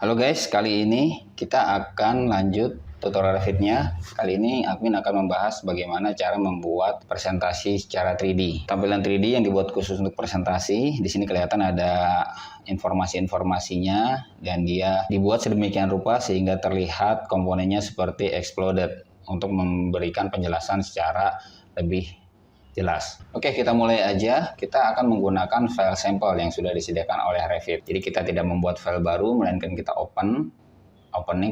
Halo guys, kali ini kita akan lanjut tutorial Revit-nya. Kali ini admin akan membahas bagaimana cara membuat presentasi secara 3D. Tampilan 3D yang dibuat khusus untuk presentasi. Di sini kelihatan ada informasi-informasinya dan dia dibuat sedemikian rupa sehingga terlihat komponennya seperti exploded untuk memberikan penjelasan secara lebih jelas. Oke, kita mulai aja. Kita akan menggunakan file sampel yang sudah disediakan oleh Revit. Jadi kita tidak membuat file baru, melainkan kita opening,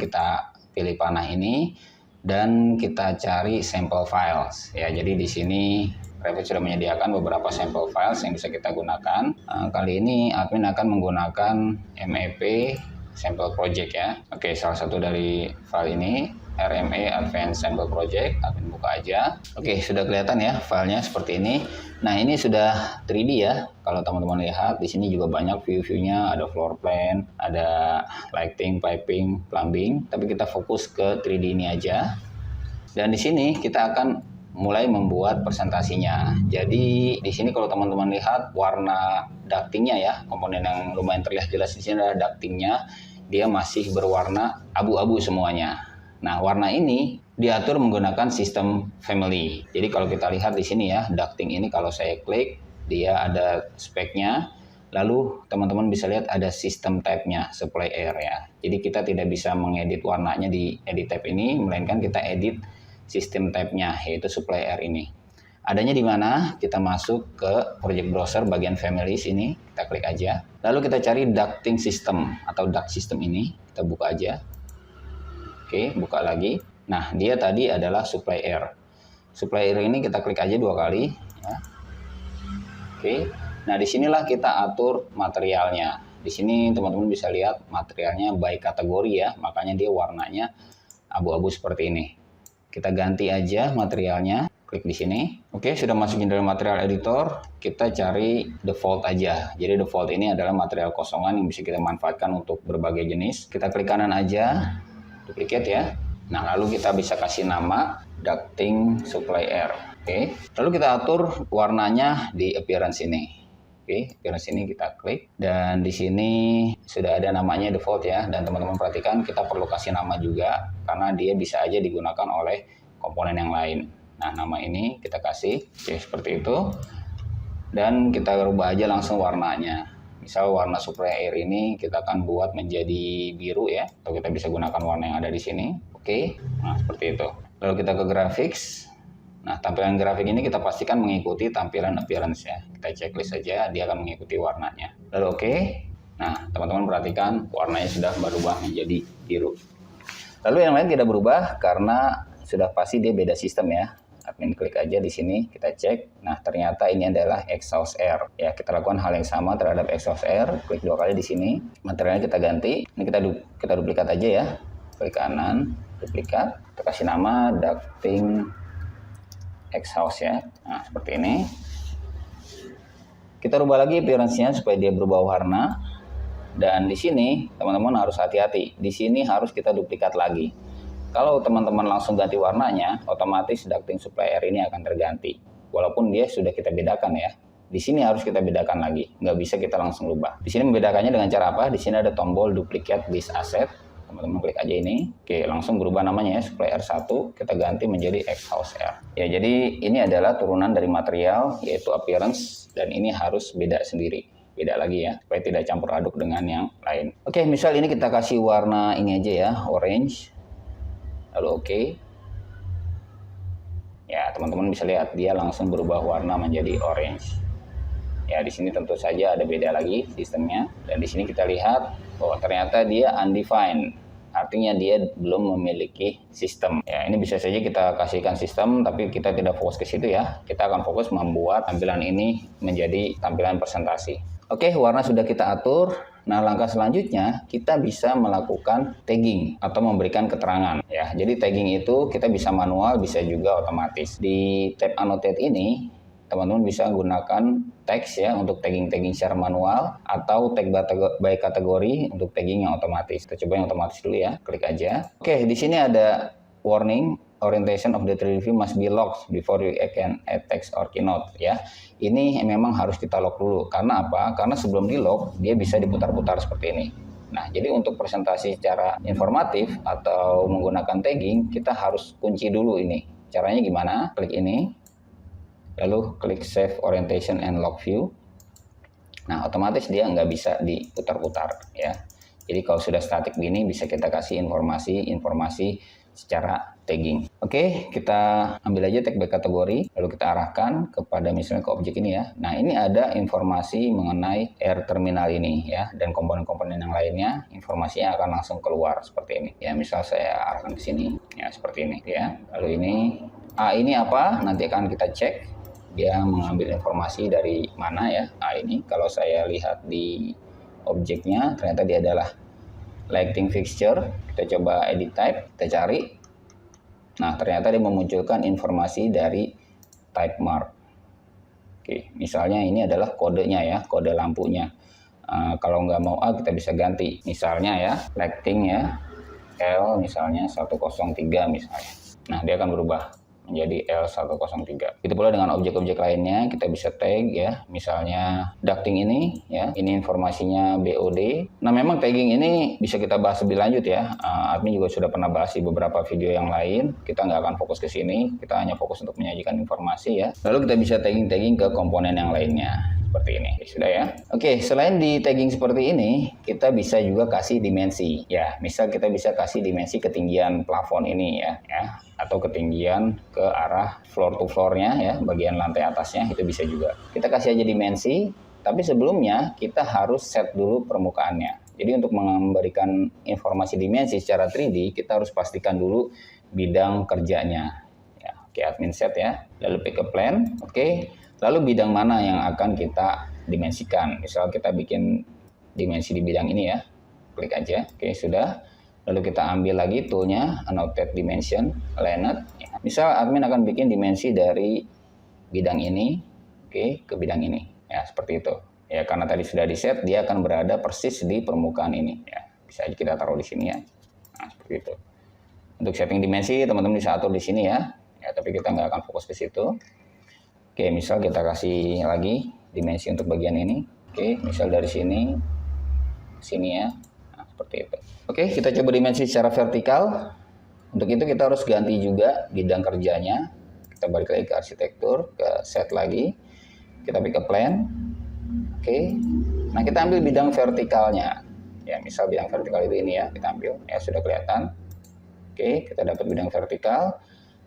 kita pilih panah ini dan kita cari sample files. Ya, jadi di sini Revit sudah menyediakan beberapa sampel files yang bisa kita gunakan. Kali ini admin akan menggunakan MEP sample project ya. Oke, salah satu dari file ini RMA Advanced Sample Project, admin buka aja. Oke, sudah kelihatan ya filenya seperti ini. Nah, ini sudah 3D ya. Kalau teman-teman lihat di sini juga banyak view-nya, ada floor plan, ada lighting, piping, plumbing. Tapi kita fokus ke 3D ini aja. Dan di sini kita akan mulai membuat presentasinya. Jadi di sini kalau teman-teman lihat warna ductingnya ya, komponen yang lumayan terlihat jelas di sini adalah ductingnya. Dia masih berwarna abu-abu semuanya. Nah, warna ini diatur menggunakan sistem family. Jadi kalau kita lihat di sini ya, ducting ini kalau saya klik, dia ada speknya. Lalu teman-teman bisa lihat ada sistem type-nya, supply air ya. Jadi kita tidak bisa mengedit warnanya di edit type ini, melainkan kita edit sistem type-nya, yaitu supply air ini. Adanya di mana? Kita masuk ke project browser bagian families ini, kita klik aja. Lalu kita cari ducting system atau duct system ini, kita buka aja. Oke, buka lagi. Nah, dia tadi adalah supply air. Supply air ini kita klik aja 2 kali. Ya. Oke, nah disinilah kita atur materialnya. Di sini teman-teman bisa lihat materialnya by kategori ya, makanya dia warnanya abu-abu seperti ini. Kita ganti aja materialnya, klik di sini. Oke, sudah masukin dalam material editor, kita cari default aja. Jadi default ini adalah material kosongan yang bisa kita manfaatkan untuk berbagai jenis. Kita klik kanan aja. Duplicate ya. Nah, lalu kita bisa kasih nama ducting supply air. Oke. Lalu kita atur warnanya di appearance ini. Oke, appearance ini kita klik dan di sini sudah ada namanya default ya. Dan teman-teman perhatikan kita perlu kasih nama juga karena dia bisa aja digunakan oleh komponen yang lain. Nah, nama ini kita kasih. Oke, seperti itu. Dan kita rubah aja langsung warnanya. Misal warna supply air ini kita akan buat menjadi biru ya, atau kita bisa gunakan warna yang ada di sini. Oke, nah seperti itu. Lalu kita ke graphics. Nah, tampilan grafik ini kita pastikan mengikuti tampilan appearance ya. Kita checklist saja, dia akan mengikuti warnanya. Lalu oke. Nah, teman-teman perhatikan warnanya sudah berubah menjadi biru. Lalu yang lain tidak berubah karena sudah pasti dia beda sistem ya. Admin klik aja di sini, kita cek. Nah, ternyata ini adalah exhaust air. Ya, kita lakukan hal yang sama terhadap exhaust air. Klik 2 kali di sini. Materialnya kita ganti. Ini kita duplikat aja ya. Klik kanan, duplikat. Kita kasih nama ducting exhaust ya. Nah, seperti ini. Kita rubah lagi appearance-nya supaya dia berubah warna. Dan di sini teman-teman harus hati-hati. Di sini harus kita duplikat lagi. Kalau teman-teman langsung ganti warnanya, otomatis ducting supply air ini akan terganti. Walaupun dia sudah kita bedakan ya. Di sini harus kita bedakan lagi. Nggak bisa kita langsung rubah. Di sini membedakannya dengan cara apa? Di sini ada tombol duplicate this asset. Teman-teman klik aja ini. Oke, langsung berubah namanya ya. Supply air 1, kita ganti menjadi exhaust air. Ya, jadi ini adalah turunan dari material, yaitu appearance. Dan ini harus beda sendiri. Beda lagi ya, supaya tidak campur aduk dengan yang lain. Oke, misal ini kita kasih warna ini aja ya, orange. Lalu oke. Ya, teman-teman bisa lihat dia langsung berubah warna menjadi orange. Ya, di sini tentu saja ada beda lagi sistemnya. Dan di sini kita lihat bahwa ternyata dia undefined. Artinya dia belum memiliki sistem. Ya, ini bisa saja kita kasihkan sistem, tapi kita tidak fokus ke situ ya. Kita akan fokus membuat tampilan ini menjadi tampilan presentasi. Oke, warna sudah kita atur. Nah, langkah selanjutnya kita bisa melakukan tagging atau memberikan keterangan ya. Jadi tagging itu kita bisa manual, bisa juga otomatis. Di tab annotate ini teman-teman bisa gunakan teks ya untuk tagging secara manual atau tag by kategori untuk tagging yang otomatis. Kita coba yang otomatis dulu ya. Klik aja. Oke, di sini ada warning orientation of the 3D view must be locked before you can add text or keynote ya. Ini memang harus kita lock dulu. Karena apa? Karena sebelum di lock dia bisa diputar-putar seperti ini. Nah, jadi untuk presentasi secara informatif atau menggunakan tagging, kita harus kunci dulu ini. Caranya gimana? Klik ini, lalu klik Save Orientation and Log View. Nah, otomatis dia nggak bisa diputar-putar ya. Jadi kalau sudah statik gini, bisa kita kasih informasi secara tagging. Oke, kita ambil aja tag by kategori, lalu kita arahkan kepada misalnya ke objek ini ya. Nah, ini ada informasi mengenai air terminal ini ya, dan komponen-komponen yang lainnya, informasinya akan langsung keluar seperti ini. Ya, misal saya arahkan ke sini, ya seperti ini ya. Lalu ini apa? Nanti akan kita cek. Dia mengambil informasi dari mana ya. Nah, ini kalau saya lihat di objeknya, ternyata dia adalah lighting fixture. Kita coba edit type, kita cari. Nah, ternyata dia memunculkan informasi dari type mark. Oke, misalnya ini adalah kodenya ya, kode lampunya. Kalau nggak mau A, kita bisa ganti. Misalnya ya, lighting ya, L misalnya 103 misalnya. Nah, dia akan berubah menjadi L103. Itu pula dengan objek-objek lainnya, kita bisa tag ya, misalnya ducting ini ya, ini informasinya BOD. Nah, memang tagging ini bisa kita bahas lebih lanjut ya. Admin juga sudah pernah bahas di beberapa video yang lain. Kita nggak akan fokus ke sini, kita hanya fokus untuk menyajikan informasi ya. Lalu kita bisa tagging ke komponen yang lainnya. Seperti ini, sudah ya. Oke, selain di tagging seperti ini, kita bisa juga kasih dimensi. Ya, misal kita bisa kasih dimensi ketinggian plafon ini ya, atau ketinggian ke arah floor to floor-nya ya, bagian lantai atasnya itu bisa juga. Kita kasih aja dimensi, tapi sebelumnya kita harus set dulu permukaannya. Jadi untuk memberikan informasi dimensi secara 3D, kita harus pastikan dulu bidang kerjanya. Ya, oke, admin set ya. Lalu pick a plan, oke. Lalu bidang mana yang akan kita dimensikan? Misal kita bikin dimensi di bidang ini ya, klik aja, oke sudah. Lalu kita ambil lagi toolnya, annotate dimension, aligned. Ya. Misal admin akan bikin dimensi dari bidang ini, oke, ke bidang ini, ya seperti itu. Ya karena tadi sudah di set, dia akan berada persis di permukaan ini. Ya bisa aja kita taruh di sini ya. Nah seperti itu. Untuk setting dimensi teman-teman bisa atur di sini ya. Ya tapi kita nggak akan fokus ke situ. Oke, misal kita kasih lagi dimensi untuk bagian ini. Oke, misal dari sini ya. Nah, seperti itu. Oke, kita coba dimensi secara vertikal. Untuk itu kita harus ganti juga bidang kerjanya. Kita balik lagi ke arsitektur, ke set lagi. Kita pick a plan. Oke. Nah, kita ambil bidang vertikalnya. Ya, misal bidang vertikal itu ini ya, kita ambil. Ya, sudah kelihatan. Oke, kita dapat bidang vertikal.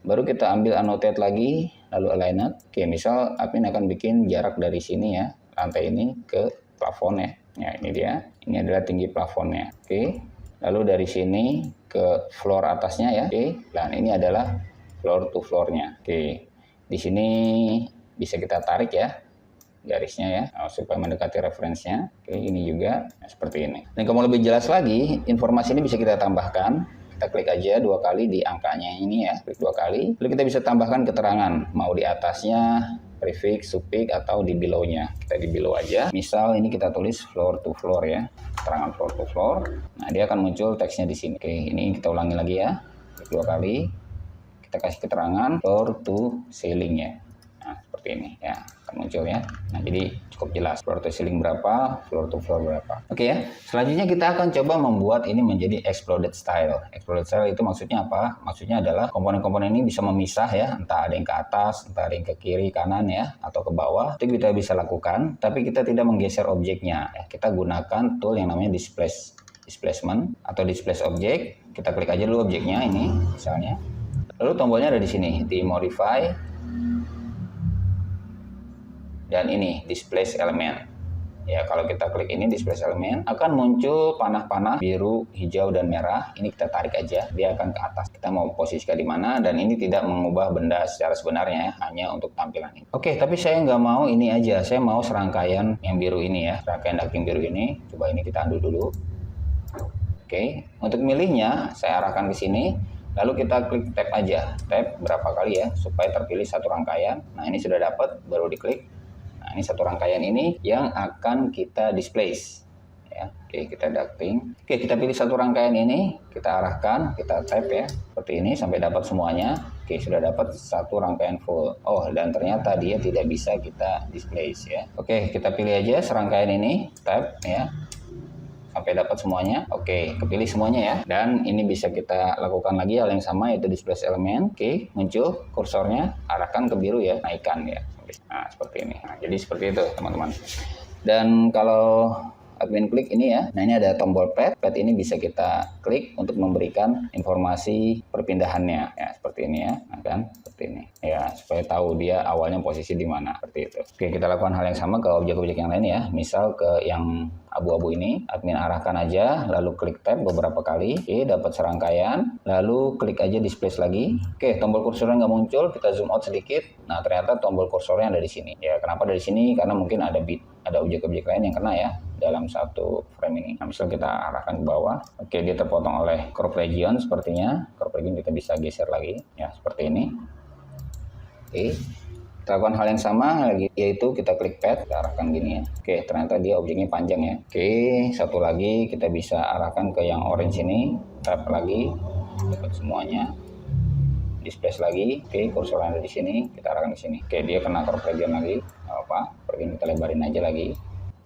Baru kita ambil annotate lagi, lalu aligned. Oke, misal admin akan bikin jarak dari sini ya, lantai ini ke plafon ya. Ya, ini dia. Ini adalah tinggi plafonnya. Oke. Lalu dari sini ke floor atasnya ya. Oke. Dan ini adalah floor to floor-nya. Oke. Di sini bisa kita tarik ya garisnya ya, supaya mendekati referensinya. Oke, ini juga nah, seperti ini. Dan kalau mau lebih jelas lagi, informasi ini bisa kita tambahkan. Kita klik aja 2 kali di angkanya ini ya, klik 2 kali. Lalu kita bisa tambahkan keterangan, mau di atasnya, prefix, suffix, atau di below-nya. Kita di below aja. Misal ini kita tulis floor to floor ya, keterangan floor to floor. Nah dia akan muncul teksnya di sini. Oke, ini kita ulangi lagi ya, klik 2 kali. Kita kasih keterangan floor to ceiling ya. Nah seperti ini ya, akan muncul ya. Nah jadi cukup jelas floor to ceiling berapa, floor to floor berapa. Oke ya, selanjutnya kita akan coba membuat ini menjadi exploded style. Exploded style itu maksudnya apa? Maksudnya adalah komponen-komponen ini bisa memisah ya, entah ada yang ke atas, entah ada yang ke kiri, kanan ya, atau ke bawah. Itu kita bisa lakukan, tapi kita tidak menggeser objeknya. Kita gunakan tool yang namanya displacement atau displace object. Kita klik aja dulu objeknya ini misalnya. Lalu tombolnya ada di sini, di modify. Dan ini displace element ya, kalau kita klik ini displace element akan muncul panah-panah biru, hijau, dan merah. Ini kita tarik aja, dia akan ke atas. Kita mau posisikan di mana, dan ini tidak mengubah benda secara sebenarnya ya, hanya untuk tampilan ini. Oke, tapi saya nggak mau ini aja, saya mau serangkaian yang biru ini ya, serangkaian ducting biru ini. Coba ini kita undo dulu. Oke, untuk milihnya saya arahkan ke sini. Lalu kita klik tab aja, tab berapa kali ya, supaya terpilih satu rangkaian. Nah ini sudah dapat, baru diklik. Nah, ini satu rangkaian ini yang akan kita displace. Ya, oke, kita ducting. Oke, kita pilih satu rangkaian ini, kita arahkan, kita tap ya, seperti ini sampai dapat semuanya. Oke, sudah dapat satu rangkaian full. Oh, dan ternyata dia tidak bisa kita displace ya. Oke, kita pilih aja serangkaian ini, tap ya, sampai dapat semuanya. Oke, kepilih semuanya ya. Dan ini bisa kita lakukan lagi hal yang sama, yaitu displace elemen. Oke, muncul kursornya, arahkan ke biru ya, naikkan ya. Nah, seperti ini. Nah, jadi seperti itu teman-teman. Dan kalau admin klik ini ya, nah ini ada tombol pad. Pad ini bisa kita klik untuk memberikan informasi perpindahannya ya, seperti ini ya. Nah, kan seperti ini ya, supaya tahu dia awalnya posisi di mana, seperti itu. Oke, kita lakukan hal yang sama ke objek-objek yang lain ya. Misal ke yang abu-abu ini, admin arahkan aja, lalu klik tab beberapa kali. Oke, dapat serangkaian, lalu klik aja displace lagi. Oke, tombol kursornya nggak muncul, kita zoom out sedikit. Nah, ternyata tombol kursornya ada di sini. Ya, kenapa dari sini? Karena mungkin ada objek-objek lain yang kena ya dalam satu frame ini. Nah, misal kita arahkan ke bawah. Oke, dia terpotong oleh crop region sepertinya. Crop region kita bisa geser lagi ya, seperti ini. Oke. Kita lakukan hal yang sama lagi, yaitu kita klik pad, kita arahkan gini ya. Oke, ternyata dia objeknya panjang ya. Oke, satu lagi kita bisa arahkan ke yang orange ini, tap lagi, dapat semuanya. Displace lagi. Oke, kursor ada di sini, kita arahkan ke sini. Oke, dia kena crop region lagi, nggak apa-apa. Region kita lebarin aja lagi.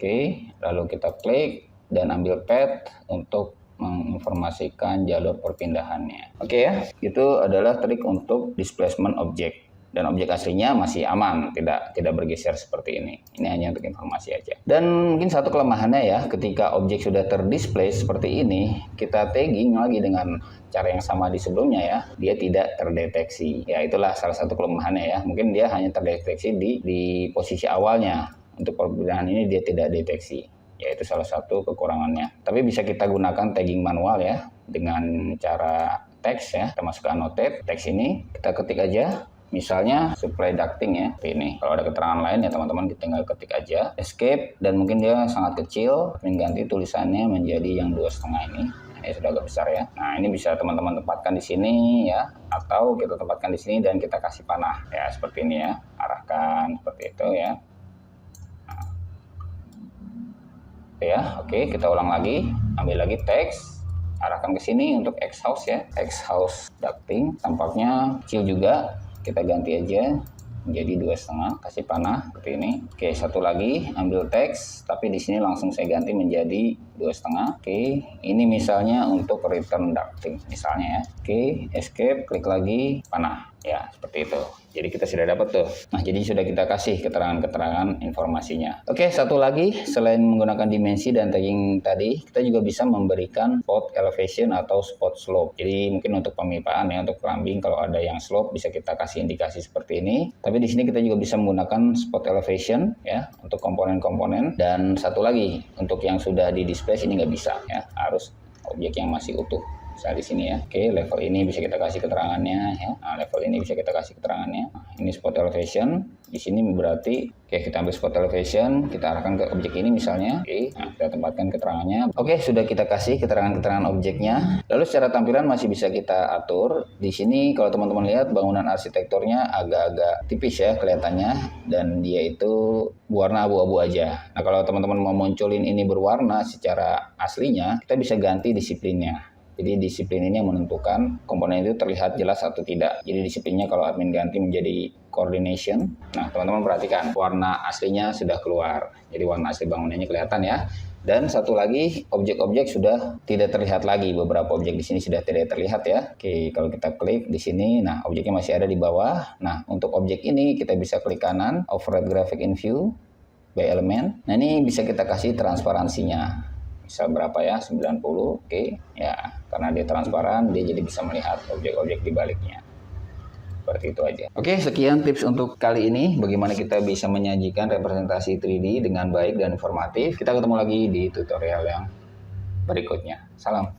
Oke, lalu kita klik dan ambil pad untuk menginformasikan jalur perpindahannya. Oke ya, itu adalah trik untuk displacement objek. Dan objek aslinya masih aman, tidak bergeser seperti ini. Ini hanya untuk informasi aja. Dan mungkin satu kelemahannya ya, ketika objek sudah terdisplay seperti ini, kita tagging lagi dengan cara yang sama di sebelumnya ya, dia tidak terdeteksi. Ya, itulah salah satu kelemahannya ya. Mungkin dia hanya terdeteksi di posisi awalnya. Untuk perpindahan ini dia tidak deteksi. Ya, itu salah satu kekurangannya. Tapi bisa kita gunakan tagging manual ya, dengan cara teks ya. Kita masuk ke annotate, teks ini kita ketik aja. Misalnya supply ducting ya, ini. Kalau ada keterangan lain ya teman-teman tinggal ketik aja, escape, dan mungkin dia sangat kecil, ganti tulisannya menjadi yang 2,5 ini. Ini sudah agak besar ya. Nah, ini bisa teman-teman tempatkan di sini ya, atau kita tempatkan di sini dan kita kasih panah ya, seperti ini ya. Arahkan seperti itu ya. Nah. Ya, oke, kita ulang lagi, ambil lagi teks, arahkan ke sini untuk X house ya, X house ducting, tampaknya kecil juga. Kita ganti aja menjadi 2,5, kasih panah seperti ini. Oke, satu lagi ambil teks, tapi di sini langsung saya ganti menjadi 2,5. Oke, ini misalnya untuk return ducting misalnya ya. Oke, escape, klik lagi, panah ya, seperti itu. Jadi kita sudah dapat tuh. Nah, jadi sudah kita kasih keterangan-keterangan informasinya. Oke, satu lagi, selain menggunakan dimensi dan tagging tadi, kita juga bisa memberikan spot elevation atau spot slope. Jadi mungkin untuk pemipaan ya, untuk plumbing kalau ada yang slope bisa kita kasih indikasi seperti ini. Tapi di sini kita juga bisa menggunakan spot elevation ya untuk komponen-komponen. Dan satu lagi, untuk yang sudah di display ini nggak bisa ya, harus objek yang masih utuh. Misalnya di sini ya. Oke, level ini bisa kita kasih keterangannya ya. Nah, level ini bisa kita kasih keterangannya. Nah, ini spot elevation. Di sini berarti oke, kita ambil spot elevation, kita arahkan ke objek ini misalnya. Oke, nah, kita tempatkan keterangannya. Oke, sudah kita kasih keterangan-keterangan objeknya. Lalu secara tampilan masih bisa kita atur. Di sini kalau teman-teman lihat bangunan arsitekturnya agak-agak tipis ya kelihatannya, dan dia itu warna abu-abu aja. Nah, kalau teman-teman mau munculin ini berwarna secara aslinya, kita bisa ganti disiplinnya. Jadi disiplin ini yang menentukan komponen itu terlihat jelas atau tidak. Jadi disiplinnya kalau admin ganti menjadi coordination. Nah, teman-teman perhatikan warna aslinya sudah keluar. Jadi warna asli bangunannya kelihatan ya. Dan satu lagi, objek-objek sudah tidak terlihat lagi. Beberapa objek di sini sudah tidak terlihat ya. Oke, kalau kita klik di sini, nah objeknya masih ada di bawah. Nah, untuk objek ini kita bisa klik kanan, override graphic in view by element. Nah, ini bisa kita kasih transparansinya. Misal berapa ya, 90, oke ya, karena dia transparan dia jadi bisa melihat objek-objek di baliknya. Seperti itu aja. Oke, sekian tips untuk kali ini, bagaimana kita bisa menyajikan representasi 3D dengan baik dan informatif. Kita ketemu lagi di tutorial yang berikutnya. Salam.